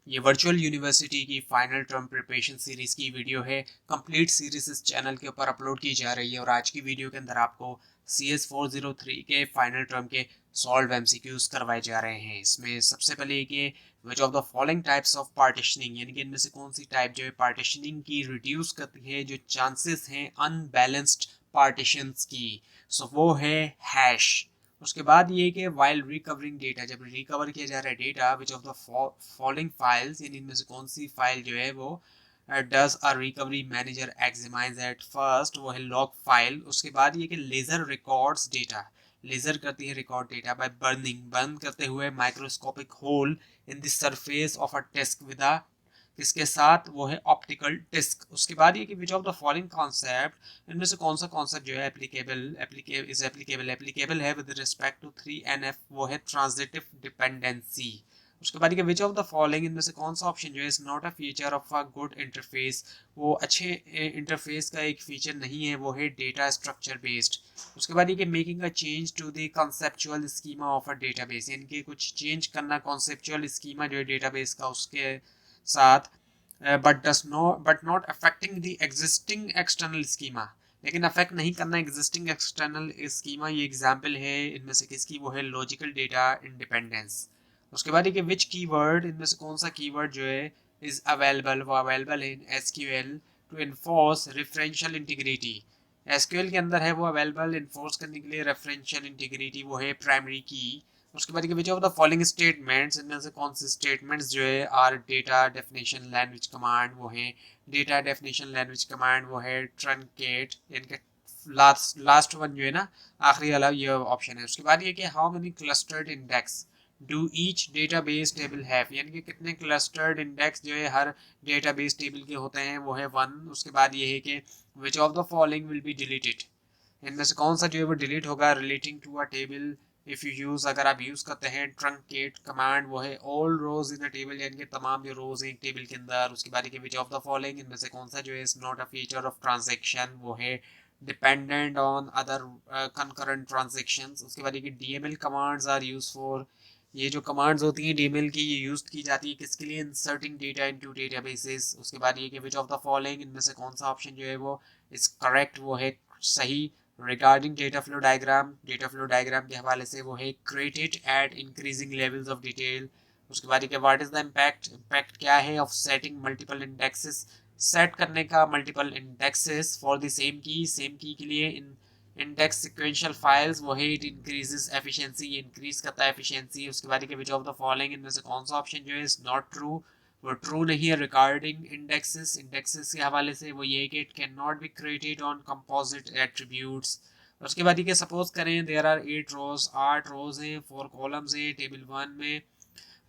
ये virtual university की final term preparation series की वीडियो है। कंप्लीट सीरीज इस चैनल के ऊपर अपलोड की जा रही है और आज की वीडियो के अंदर आपको CS403 के फाइनल टर्म के सॉल्व MCQs करवाए जा रहे हैं। इसमें सबसे पहले कि which of the following types of partitioning, यानी कि इनमें से कौन सी टाइप जो है पार्टीशनिंग की रिड्यूस करती है जो चांसेस हैं अनबैलेंस्ड पार्टीशंस की, सो वो है हैश। उसके बाद ये कि वाइल रिकवरिंग डेटा, जब रिकवर किया जा रहा है data, which of the following files, यानी इनमें से कौन सी फाइल जो है वो does a recovery manager examines at first, वो है लॉग फाइल। उसके बाद ये कि लेजर रिकॉर्ड्स डेटा, लेजर करती है record data by burning, burn करते हुए microscopic hole in the surface of a disc with a, इसके साथ वो है ऑप्टिकल डिस्क। उसके बाद ये कि which of the following concept, इनमें से कौन सा कॉन्सेप्ट जो है एप्लीकेबल है विद रिस्पेक्ट टू 3NF, वो है ट्रांजिटिव डिपेंडेंसी। उसके बाद विच ऑफ द फॉलोइंग, इनमें से कौन सा ऑप्शन जो है is not a feature of a good interface, वो अच्छे इंटरफेस का एक फीचर नहीं है, वो है डेटा स्ट्रक्चर बेस्ड। उसके बाद ये making a change to the conceptual schema of a database, यानी कि कुछ चेंज करना कॉन्सेप्चुअल स्कीमा जो है डेटाबेस का उसके साथ, but not affecting the existing external schema, लेकिन अफेक्ट नहीं करना एग्जिस्टिंग एक्सटर्नल स्कीमा। ये एग्जांपल है इनमें से किसकी, वो है लॉजिकल डेटा इंडिपेंडेंस। उसके बाद ये विच कीवर्ड, इनमें से कौन सा कीवर्ड जो है इज अवेलेबल, वो अवेलेबल है in SQL to enforce referential integrity. SQL के अंदर है वो अवेलेबल इन्फोर्स करने के लिए रेफरेंशियल इंटीग्रिटी, वो है प्राइमरी की। उसके बाद which of the following statements, इनमें से कौन से स्टेटमेंट्स जो है are data definition language command, वो है डेटा डेफिनेशन लैंग्वेज कमांड, वो है ट्रंकेट, इनके लास्ट वन जो है ना, आखिरी वाला ये ऑप्शन है। उसके बाद ये कि how many clustered index do each database table have, यानी कि कितने क्लस्टर्ड इंडेक्स जो है हर डेटाबेस टेबल के होते हैं, वो है 1। उसके बाद ये है कि which of the following will be deleted, इनमें से कौन सा जो है वो डिलीट होगा relating to a table if you use, अगर आप यूज करते हैं ट्रंकेट कमांड, वो है ऑल रोज इन अ टेबल, यानी कि तमाम जो रोज हैं एक टेबल के अंदर। उसके बाद विच ऑफ द फॉलोइंग, इनमें से कौन सा जो है is not a feature of transaction, वो है dependent on other concurrent transactions. उसके बाद DML commands are use for, ये जो कमांड्स होती हैं DML की, ये यूज की जाती है किसके लिए, इंसर्टिंग डेटा इनटू डेटाबेसेस। उसके बाद ये कि विच ऑफ द फॉलोइंग, इनमें से कौन सा ऑप्शन जो है वो इज करेक्ट, वो है सही। रिगार्डिंग डेटा फ्लो डायग्राम के हवाले से वो है created at increasing levels of detail. उसके बाद what is the impact, impact क्या है of setting multiple indexes, set करने का multiple indexes for the same की, सेम की के लिए इन इंडेक्स सिक्वेंशियल फाइल्स, वो है इट इंक्रीजेस एफिशिएंसी, ये इंक्रीज करता है एफिशिएंसी। उसके बाद विच ऑफ द फॉलोइंग, इनमें से कौन सा ऑप्शन जो है इज नॉट ट्रू, वो ट्रू नहीं है रिगार्डिंग इंडेक्सेस, इंडेक्सेस के हवाले से वो ये कि it can not be created on composite attributes. उसके बाद ये सपोज करें देयर आर 8 रोज, 8 रोज हैं, 4 कॉलम्स हैं टेबल 1 में,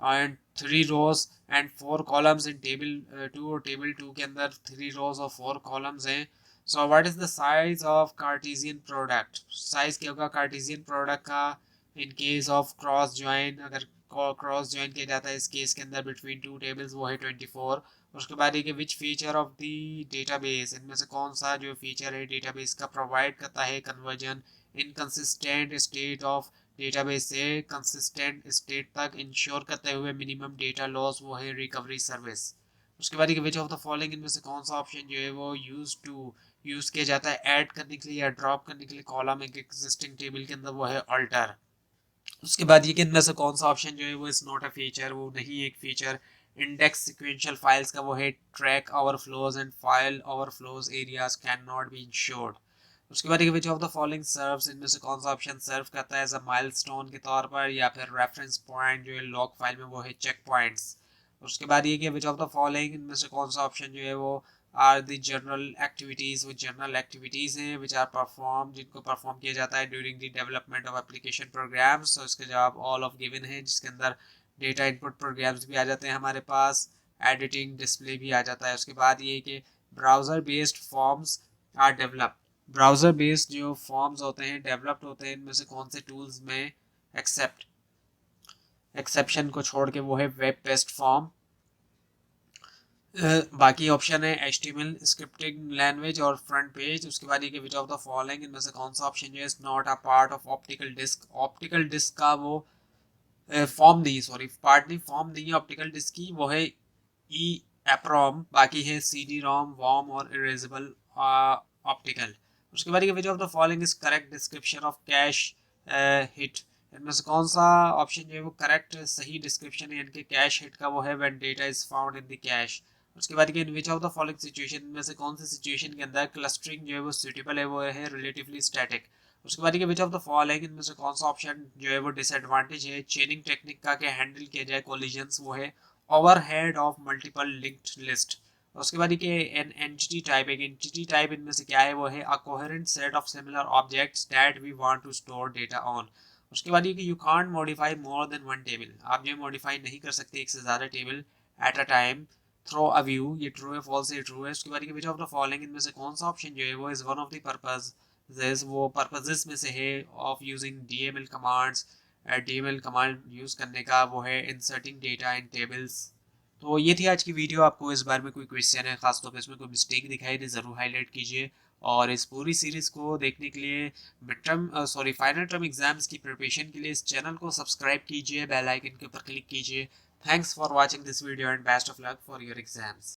and 3 rows and 4 columns in table 2, और टेबल 2 के अंदर 3 रोज और 4 कॉलम्स हैं। So what is the size of Cartesian product, size क्या होगा कार्टेशियन प्रोडक्ट का in case of cross join, अगर क्रॉस ज्वाइन किया जाता है इस केस के अंदर बिटवीन टू टेबल्स, वो है 24। उसके बाद ये which feature of the database, इनमें से कौन सा जो फीचर है डेटाबेस का प्रोवाइड करता है conversion inconsistent state of database से कंसिस्टेंट स्टेट तक इंश्योर करते हुए मिनिमम डेटा लॉस, वो है रिकवरी सर्विस। उसके बाद विच ऑफ द फॉलोइंग, इनमें से कौन सा ऑप्शन जो है वो यूज किया जाता है ऐड करने के लिए या ड्रॉप करने के लिए कॉलम एक एग्जिस्टिंग टेबल के अंदर, वो है अल्टर। उसके बाद ये कि इनमें से कौन सा ऑप्शन जो है वो इज नॉट अ फीचर, वो नहीं एक फीचर इंडेक्स सिक्वेंशियल फाइल्स का, वो है track overflows and file overflows areas can not be insured. उसके बाद which of the following serves, इनमें से कौन सा ऑप्शन सर्व करता है एज अ माइलस्टोन के तौर पर या फिर रेफरेंस पॉइंट जो है लॉग फाइल में, वो है चेक पॉइंट्स। उसके बाद ये कि विच ऑफ द फॉलोइंग, इनमें से कौन सा ऑप्शन जो है वो आर द जनरल एक्टिविटीज, वो जनरल एक्टिविटीज हैं विच आर परफॉर्म, जिनको परफॉर्म किया जाता है during the development of application programs. तो इसके जवाब ऑल ऑफ गिवन है, जिसके अंदर डेटा इनपुट प्रोग्राम्स भी आ जाते हैं हमारे पास, एडिटिंग डिस्प्ले भी आ जाता है। उसके बाद ये कि browser based forms are develop, browser based जो फॉर्म्स होते हैं डेवलप्ड होते हैं, इनमें से कौन से टूल्स में एक्सेप्शन को छोड़ के वो है वेब बेस्ड फॉर्म। बाकी ऑप्शन है HTML स्क्रिप्टिंग लैंग्वेज और फ्रंट पेज। उसके बाद ये विच ऑफ द फॉलोइंग, इनमें से कौन सा ऑप्शन जो है is not a part of optical disc, optical disc का वो फॉर्म नहीं, सॉरी पार्ट नहीं, फॉर्म नहीं है ऑप्टिकल डिस्क की, वो है ई एप्रोम, बाकी है सी डी रोम, वॉम और इरेजेबल ऑप्टिकल। उसके बाद which of the following is correct description of cache hit, इनमें से कौन सा ऑप्शन जो है वो करेक्ट सही डिस्क्रिप्शन है इनके कैश हिट का वो है when data is found in the cache. उसके बाद in which of the following situation में से कौन सी सिचुएशन के अंदर क्लस्टरिंग जो है वो सूटेबल है, वो है रिलेटिवली स्टैटिक। उसके बाद विच ऑफ द फॉलोइंग इनमें से कौन सा ऑप्शन जो है वो डिसएडवांटेज है चेनिंग टेक्निक का के हैंडल किया जाए कोलिजन्स, वो है overhead of multiple linked list. उसके बाद ये एन एंटिटी टाइप, एक एंटिटी टाइप इनमें से क्या है वो है a coherent set of similar objects that we want to store data on. उसके बाद ये कि you can't modify more than one table, आप जो मॉडिफाई नहीं कर सकते एक से ज़्यादा table at a time through a view, ये ट्रू है फॉल्स है ट्रू है। उसके बाद विच ऑफ द फॉलोइंग इनमें से कौन सा ऑप्शन जो है वो is one of the purpose, वो पर्पसेस में से है of using DML commands, DML command use करने का वो है इंसर्टिंग डेटा इन टेबल्स। तो ये थी आज की वीडियो। आपको इस बार में कोई क्वेश्चन है खासतौर पर इसमें कोई मिस्टेक दिखाई दे ज़रूर हाईलाइट कीजिए। और इस पूरी सीरीज़ को देखने के लिए mid term final term exams की प्रिपरेशन के लिए इस चैनल को सब्सक्राइब कीजिए, बेल आइकन के ऊपर क्लिक कीजिए। Thanks for watching this video and best of luck for your exams.